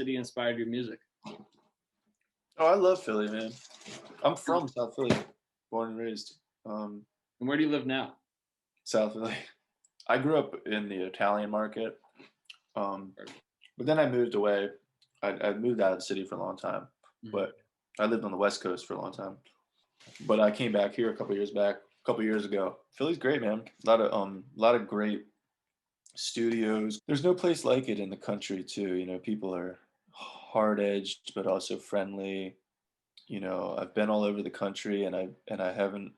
city inspired your music? Oh, I love Philly, man. I'm from South Philly, born and raised. And where do you live now? South Philly. I grew up in the Italian market, but then I moved away. I moved out of the city for a long time, but I lived on the West Coast for a long time. But I came back here a couple years ago. Philly's great, man. A lot of great studios. There's no place like it in the country, too. You know, people are hard edged, but also friendly. You know, I've been all over the country, and I haven't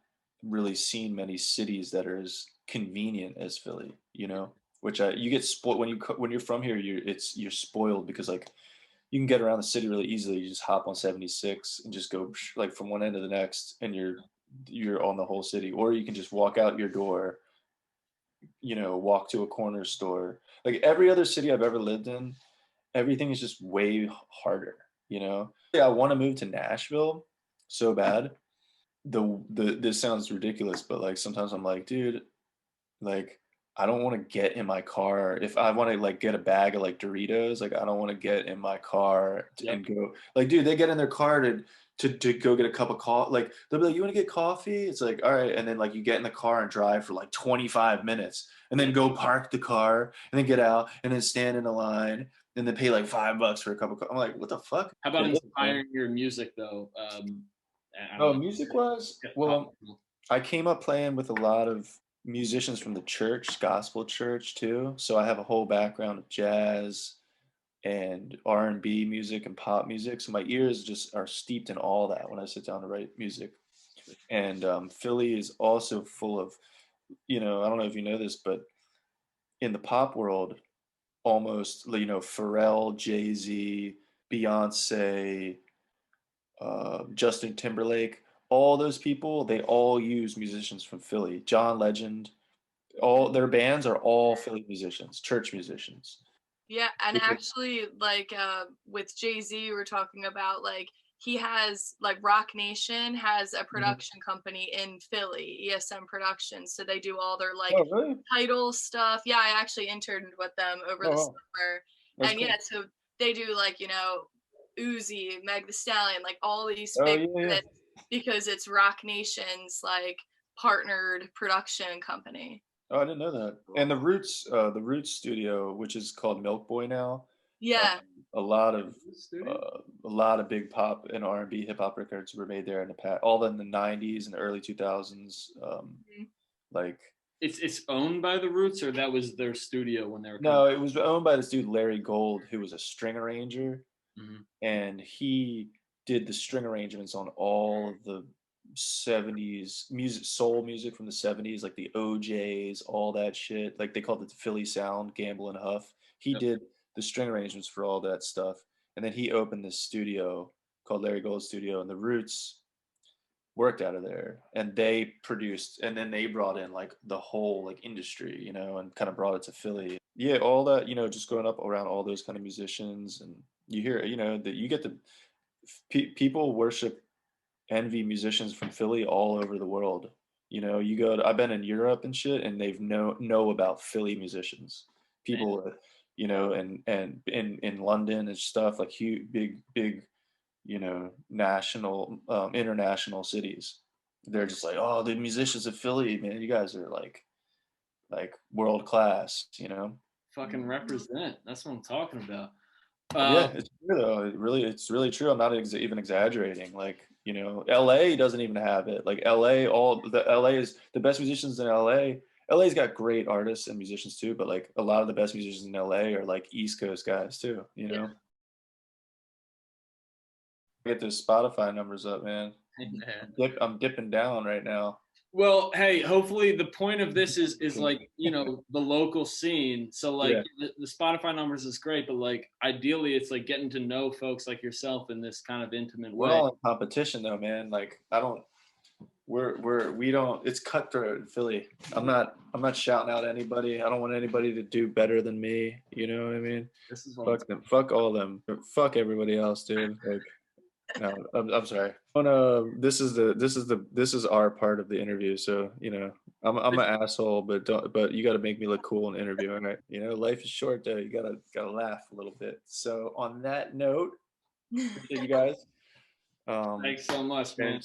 really seen many cities that are as convenient as Philly. You know, which you get spoiled when you're from here. You're spoiled because like you can get around the city really easily. You just hop on 76 and just go like from one end to the next, and you're on the whole city. Or you can just walk out your door, you know, walk to a corner store. Like every other city I've ever lived in, everything is just way harder, you know? Yeah, I want to move to Nashville so bad. This sounds ridiculous, but like sometimes I'm like, dude, like I don't want to get in my car. If I want to like get a bag of like Doritos, like I don't want to get in my car and go like, dude, they get in their car to go get a cup of coffee. Like they'll be like, you want to get coffee? It's like, all right. And then like you get in the car and drive for like 25 minutes and then go park the car and then get out and then stand in a line and then pay like $5 for a cup of coffee. I'm like, what the fuck? How about inspiring your music though? Oh, music wise? Well, I came up playing with a lot of musicians from the church, gospel church too. So I have a whole background of jazz and R&B music and pop music. So my ears just are steeped in all that when I sit down to write music. And Philly is also full of, you know, I don't know if you know this, but in the pop world, almost, you know, Pharrell, Jay-Z, Beyonce, Justin Timberlake, all those people, they all use musicians from Philly. John Legend, all their bands are all Philly musicians, church musicians. Yeah, and actually, like with Jay-Z, we're talking about like he has like Rock Nation has a production company in Philly, ESM Productions. So they do all their like title stuff. Yeah, I actually interned with them over the summer. That's cool. Yeah, so they do like, you know, Uzi, Meg Thee Stallion, like all these big artists because it's Rock Nation's like partnered production company. Oh, I didn't know that. And the Roots studio, which is called Milk Boy now. Yeah. A lot of big pop and R&B hip hop records were made there in the past, all in the 90s and early 2000s. Like it's owned by the Roots, or that was their studio when they were No, it was owned by this dude Larry Gold, who was a string arranger, and he did the string arrangements on all of the 70s music, soul music from the 70s, like the OJs, all that shit. Like they called it the Philly Sound, Gamble and Huff. He did the string arrangements for all that stuff. And then he opened this studio called Larry Gold Studio, and the Roots worked out of there, and they produced, and then they brought in like the whole like industry, you know, and kind of brought it to Philly. Yeah, all that, you know, just growing up around all those kind of musicians, and you hear, you know, that you get the people worship, envy musicians from Philly all over the world. You know, I've been in Europe and shit, and they've know about Philly musicians. People, you know, and in London and stuff, like huge, big, you know, national, international cities. They're just like, oh, the musicians of Philly, man, you guys are like world class, you know. Fucking represent. That's what I'm talking about. Yeah, it's true though. It's really true. I'm not even exaggerating. Like, you know, LA doesn't even have it. Like LA is the best musicians in LA. LA's got great artists and musicians too, but like a lot of the best musicians in LA are like East Coast guys too, you know. Get those Spotify numbers up, man. I'm dipping down right now. Well, hey, hopefully the point of this is like, you know, the local scene. So like the Spotify numbers is great, but like ideally it's like getting to know folks like yourself in this kind of intimate way. We're all in competition though, man. Like we don't, it's cutthroat in Philly. I'm not shouting out anybody. I don't want anybody to do better than me. You know what I mean? This is fuck them. Fuck all of them. Fuck everybody else, dude. Like, no, I'm sorry. Oh no, this is our part of the interview, so you know, I'm an asshole, but you got to make me look cool in interviewing. Right? You know, life is short, though. You gotta laugh a little bit. So on that note, appreciate you guys. Thanks so much, man.